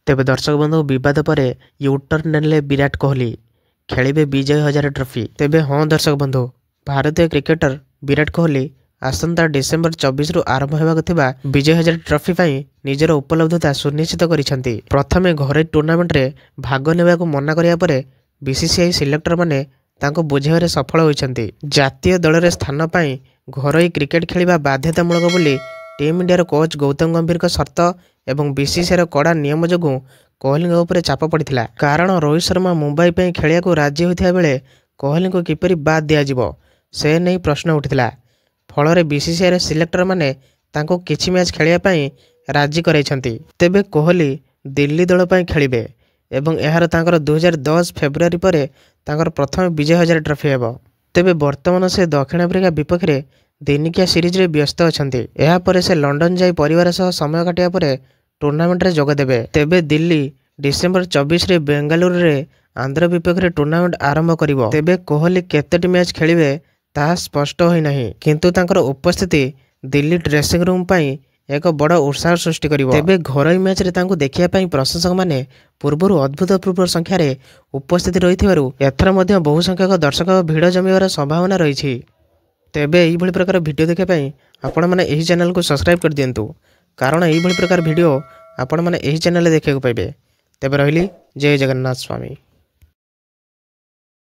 तेबे दर्शक बंधु विवाद पर यूटर्न नेले विराट कोहली खेलिबे विजय हजारे ट्रॉफी। तेबे हाँ दर्शक बंधु, भारतीय क्रिकेटर विराट कोहली आसंता डिसेम्बर 24 रु आरंभ होगा विजय हजारे ट्रॉफी पर निजर उपलब्धता सुनिश्चित करिसेंती। प्रथमे घरे टूर्नामेंट रे भाग नेबाकू मना करिया परे बीसीसीआई सिलेक्टर माने तांको बुझाइबारे सफल होइछंती। जातीय दल रे स्थान पाई घरोई क्रिकेट खेलिबा बाध्यतामूलक बोली टीम इंडिया कोच गौतम गंभीर का शर्त एवं बीसीसीआई कड़ा नियम जोगु कोहली उपरे चाप पड़ता। कारण रोहित शर्मा मुंबई पे खेलिया को राजी होता बेले कोहली को किपरि बाद दिया से नहीं प्रश्न उठिला। फल बीसीसीआई सिलेक्टर माने तांको किछि मैच खेलिया राजी कराइछंती। तेबे कोहली दिल्ली दल पर खेलिबे एवं यार तांकर 2010 फेब्रुआरी पर तांकर प्रथम विजय हजारे ट्रॉफी हेबो। तेबे वर्तमान से दक्षिण आफ्रिका विपक्ष में दिनिकिया सीरीज रे व्यस्त अछंती। एहा परे से लंडन जाई परिवार सह समय काटिया परे टूर्नामेंट रे जोग देबे। तेबे दिल्ली डिसेम्बर 24 रे बेंगालुरु रे आंध्र विपक्ष रे टूर्नामेंट आरंभ करिवो। तेबे कोहली केतेटी मैच खेलिबे ताहा स्पष्ट होई नाही, किंतु तांकर उपस्थिति दिल्ली ड्रेसिंग रूम पई एक बड़ उत्साह सृष्टि करिवो। तेबे घरोई मैच रे तांको देखिया पई प्रशंसक माने पूर्वरु अद्भुतपूर्व संख्या रे उपस्थिति रहिथिबारु एथरा मध्ये बहु संख्यक दर्शक भिड़ जमिबार संभावना रहिछि। तेबे यही भली प्रकार वीडियो देखा आपण मैंने यही चैनल को सब्सक्राइब कर दिंतु, कारण यही भली प्रकार वीडियो आपण मैंने यही चैनल देखा पाइबे। तेबे रहिली जय जगन्नाथ स्वामी।